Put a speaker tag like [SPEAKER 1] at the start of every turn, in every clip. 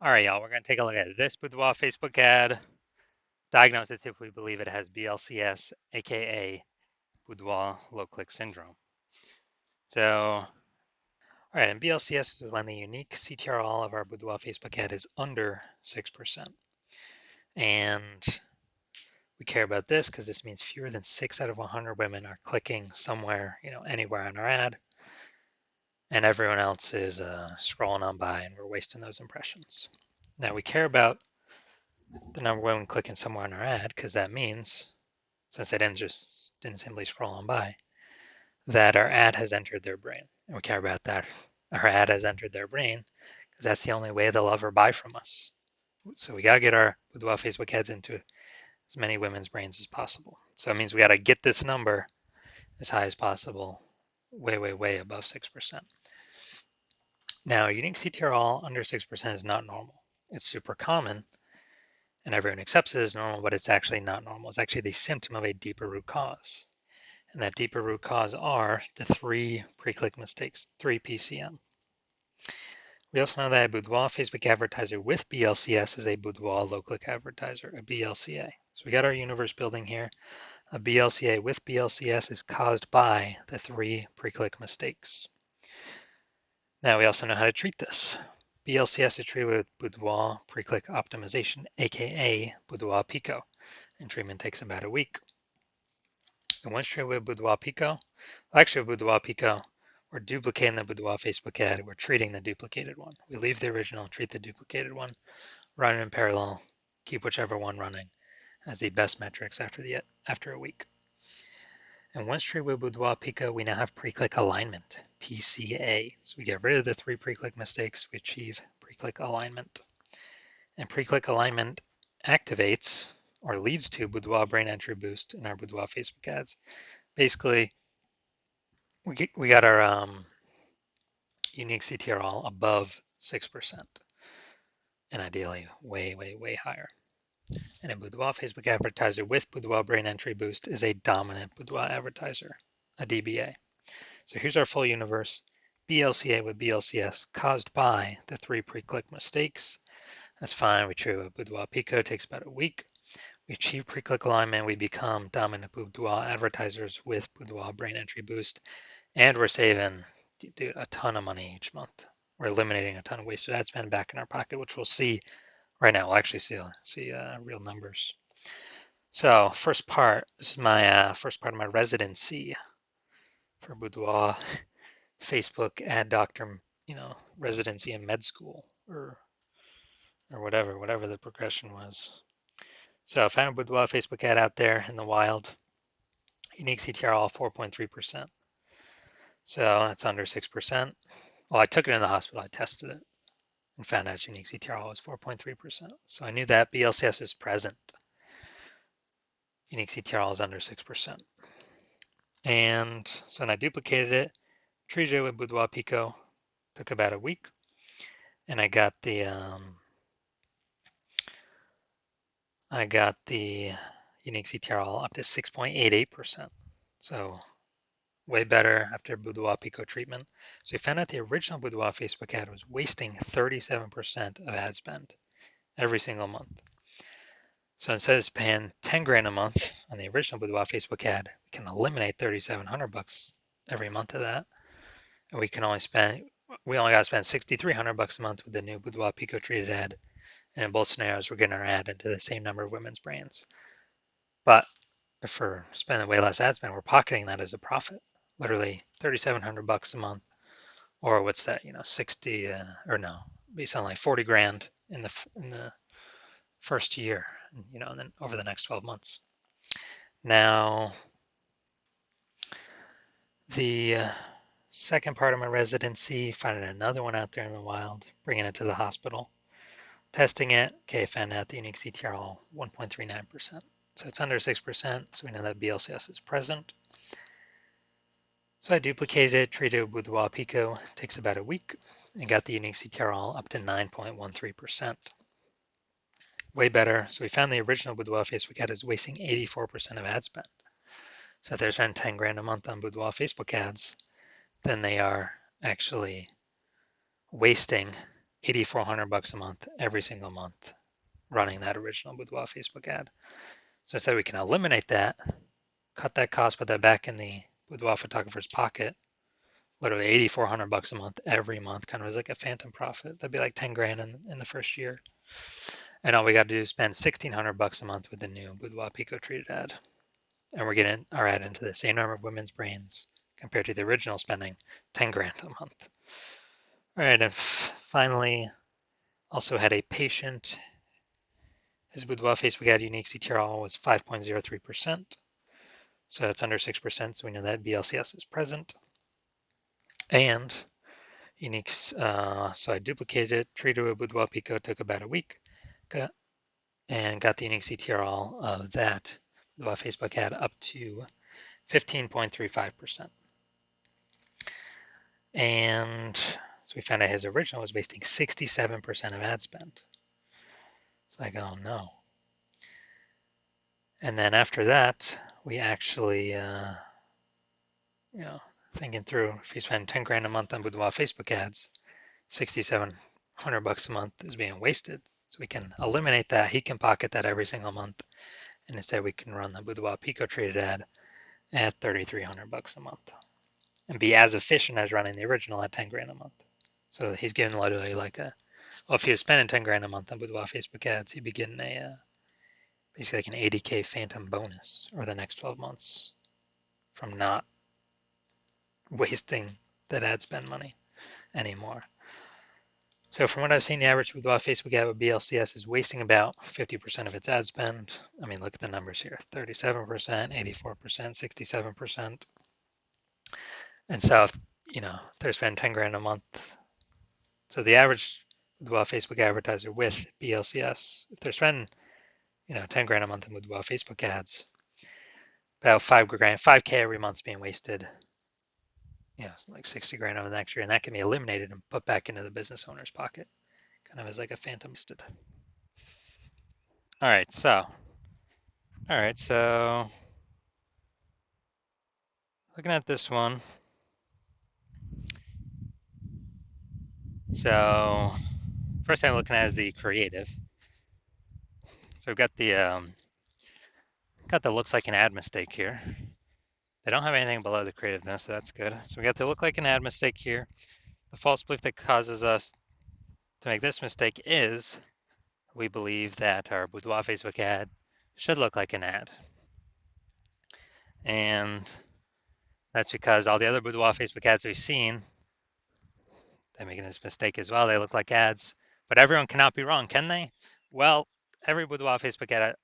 [SPEAKER 1] All right, y'all, we're going to take a look at this Boudoir Facebook ad, diagnose it, see if we believe it has BLCS, aka Boudoir low click syndrome. So, all right, and BLCS is when the unique CTRL of our Boudoir Facebook ad is under 6%. And we care about this because this means fewer than 6 out of 100 women are clicking somewhere, anywhere on our ad, and everyone else is scrolling on by and we're wasting those impressions. Now, we care about the number of women clicking somewhere on our ad because that means, since they didn't simply scroll on by, that our ad has entered their brain. And we care about that. Our ad has entered their brain because that's the only way they'll ever buy from us. So we got to get our Boudoir Facebook ads into as many women's brains as possible. So it means we got to get this number as high as possible, way, way, way above 6%. Now, unique CTRL under 6% is not normal. It's super common, and everyone accepts it as normal, but it's actually not normal. It's actually the symptom of a deeper root cause. And that deeper root cause are the 3 pre-click mistakes, 3 PCM. We also know that a Boudoir Facebook advertiser with BLCS is a Boudoir low-click advertiser, a BLCA. So we got our universe building here. A BLCA with BLCS is caused by the 3 pre-click mistakes. Now we also know how to treat this. BLCS is treated with Boudoir pre-click optimization, aka Boudoir Pico, and treatment takes about a week. And once treated with Boudoir Pico, actually with Boudoir Pico, we're duplicating the Boudoir Facebook ad. We're treating the duplicated one. We leave the original, treat the duplicated one, run it in parallel, keep whichever one running as the best metrics after a week. And once treated with Boudoir Pico, we now have pre-click alignment, PCA. So we get rid of the 3 pre-click mistakes. We achieve pre-click alignment. And pre-click alignment activates or leads to Boudoir brain entry boost in our Boudoir Facebook ads. Basically, we got our unique CTRL above 6%, and ideally way, way, way higher. And a Boudoir Facebook advertiser with Boudoir brain entry boost is a dominant Boudoir advertiser, a DBA. So here's our full universe. BLCA with BLCS caused by the 3 pre-click mistakes. That's fine. We treat with Boudoir Pico, it takes about a week. We achieve pre-click alignment. We become dominant Boudoir advertisers with Boudoir brain entry boost. And we're saving a ton of money each month. We're eliminating a ton of wasted ad spend back in our pocket, which we'll see right now. We'll actually see real numbers. So first part, this is my first part of my residency for Boudoir Facebook ad doctor, residency in med school or whatever the progression was. So I found a Boudoir Facebook ad out there in the wild. Unique CTRL 4.3%. So that's under 6%. Well, I took it in the hospital. I tested it and found out unique CTRL was 4.3%. So I knew that BLCS is present. Unique CTRL is under 6%. And so then I duplicated it, treated it with Boudoir Pico. Took about a week. And I got the unique CTRL up to 6.88%. So way better after Boudoir Pico treatment. So we found out the original Boudoir Facebook ad was wasting 37% of ad spend every single month. So instead of paying 10 grand a month on the original Boudoir Facebook ad, we can eliminate 3,700 bucks every month of that. And we only got to spend 6,300 bucks a month with the new Boudoir Pico treated ad. And in both scenarios, we're getting our ad into the same number of women's brains. But if we're spending way less ad spend, we're pocketing that as a profit. Literally 3,700 bucks a month, or what's that? 60 or no, be something like 40 grand in the first year, and then over the next 12 months. Now, the second part of my residency, finding another one out there in the wild, bringing it to the hospital, testing it. Okay, found out the unique CTRL 1.39%. So it's under 6%, so we know that BLCS is present. So I duplicated it, treated it with Boudoir Pico, it takes about a week, and got the unique CTRL up to 9.13%. Way better. So we found the original Boudoir Facebook ad is wasting 84% of ad spend. So if they're spending 10 grand a month on Boudoir Facebook ads, then they are actually wasting $8,400 a month every single month running that original Boudoir Facebook ad. So instead we can eliminate that, cut that cost, put that back in the Boudoir photographer's pocket, literally $8,400 a month every month, kind of as like a phantom profit. That'd be like 10 grand in the first year. And all we got to do is spend $1,600 a month with the new Boudoir Pico treated ad. And we're getting our ad into the same number of women's brains compared to the original spending 10 grand a month. All right, and finally, also had a patient. His Boudoir Facebook ad unique CTRL was 5.03%. So that's under 6%. So we know that BLCS is present. And uniques, so I duplicated it, treated with Boudoir Pico, took about a week, and got the unique CTRL of that Boudoir Facebook ad up to 15.35%. And so we found out his original was wasting 67% of ad spend. It's like, oh no. And then after that, we actually, thinking through, if you spend 10 grand a month on Boudoir Facebook ads, $6,700 a month is being wasted. So we can eliminate that. He can pocket that every single month. And instead we can run the Boudoir Pico treated ad at $3,300 a month and be as efficient as running the original at 10 grand a month. So he's getting literally like well, if he was spending 10 grand a month on Boudoir Facebook ads, he'd be getting basically like an 80K phantom bonus over the next 12 months from not wasting that ad spend money anymore. So from what I've seen, the average Boudoir Facebook ad with BLCS is wasting about 50% of its ad spend. I mean, look at the numbers here, 37%, 84%, 67%. And so, if they're spending 10 grand a month, so the average Boudoir Facebook advertiser with BLCS, if they're spending 10 grand a month in Boudoir Facebook ads, about 5K every month is being wasted. Like 60 grand over the next year, and that can be eliminated and put back into the business owner's pocket, kind of as like a phantom wasted. All right, so looking at this one. So first thing I'm looking at is the creative. So we've got the looks like an ad mistake here. They don't have anything below the creativeness, so that's good. So we got the look like an ad mistake here. The false belief that causes us to make this mistake is we believe that our Boudoir Facebook ad should look like an ad. And that's because all the other Boudoir Facebook ads we've seen, they're making this mistake as well. They look like ads, but everyone cannot be wrong, can they? Well, every Boudoir Facebook ad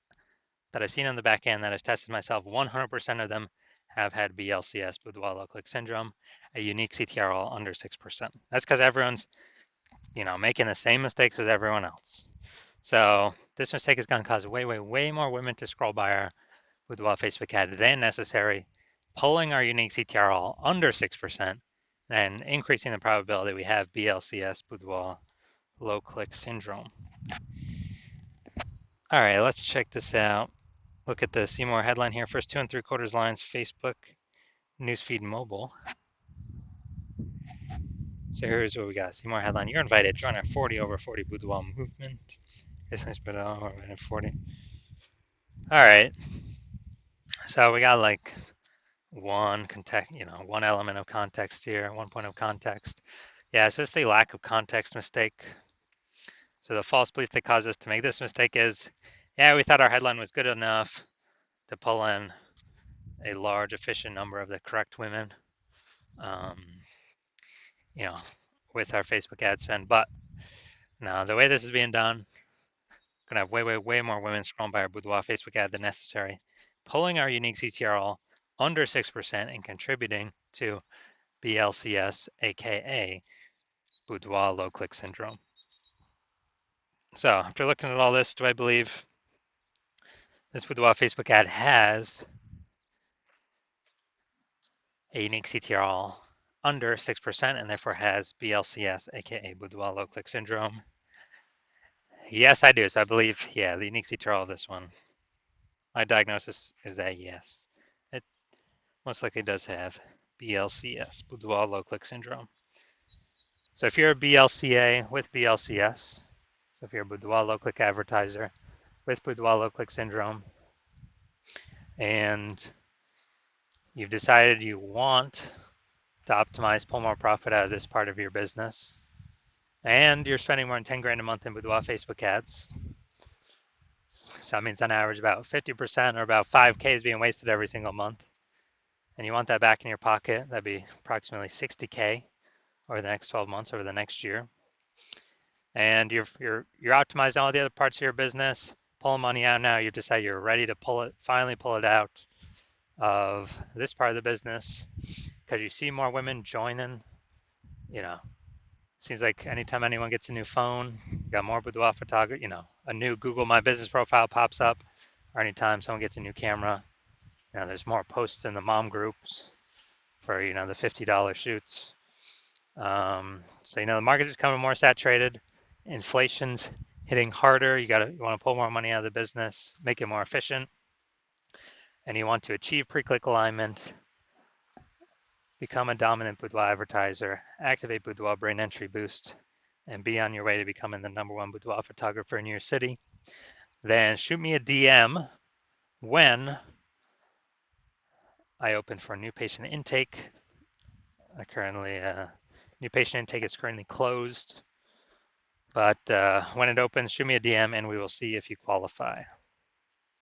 [SPEAKER 1] that I've seen on the back end that I've tested myself, 100% of them have had BLCS, Boudoir low click syndrome, a unique CTRL under 6%. That's because everyone's, making the same mistakes as everyone else. So this mistake is going to cause way, way, way more women to scroll by our Boudoir Facebook ad than necessary, pulling our unique CTRL under 6% and increasing the probability we have BLCS, Boudoir low click syndrome. All right, let's check this out. Look at the see more headline here. First 2 3/4 lines, Facebook newsfeed mobile. So here's what we got. See more headline. You're invited. Join our 40 over 40 Boudoir movement. Business Boudoir 40. All right. So we got like one element of context here, 1 point of context. Yeah, it's just the lack of context mistake. So the false belief that caused us to make this mistake is, yeah, we thought our headline was good enough to pull in a large, efficient number of the correct women, with our Facebook ad spend. But now the way this is being done, we're gonna have way, way, way more women scrolling by our Boudoir Facebook ad than necessary, pulling our unique CTRL under 6% and contributing to BLCS, aka Boudoir low click syndrome. So after looking at all this, do I believe this Boudoir Facebook ad has a unique CTRL under 6% and therefore has BLCS, aka Boudoir low click syndrome? Yes, I do. So I believe, yeah, the unique CTRL of this one. My diagnosis is that yes, it most likely does have BLCS, Boudoir low click syndrome. So if you're a BLCA with BLCS, so if you're a Boudoir low click advertiser with Boudoir low click syndrome, and you've decided you want to optimize, pull more profit out of this part of your business, and you're spending more than 10 grand a month in Boudoir Facebook ads, so that means on average about 50% or about 5K is being wasted every single month, and you want that back in your pocket, that'd be approximately 60K over the next 12 months, over the next year. And you're optimizing all the other parts of your business, pulling money out now. You decide you're ready to finally pull it out of this part of the business because you see more women joining. You know, seems like anytime anyone gets a new phone, you got more boudoir photography. You know, a new Google My Business profile pops up, or anytime someone gets a new camera, there's more posts in the mom groups for the $50 shoots. So the market is becoming more saturated. Inflation's hitting harder. You want to pull more money out of the business, make it more efficient, and you want to achieve pre-click alignment, become a dominant boudoir advertiser, activate Boudoir brain entry boost, and be on your way to becoming the #1 boudoir photographer in your city. Then shoot me a DM when I open for new patient intake. New patient intake is currently closed. But when it opens, shoot me a DM and we will see if you qualify.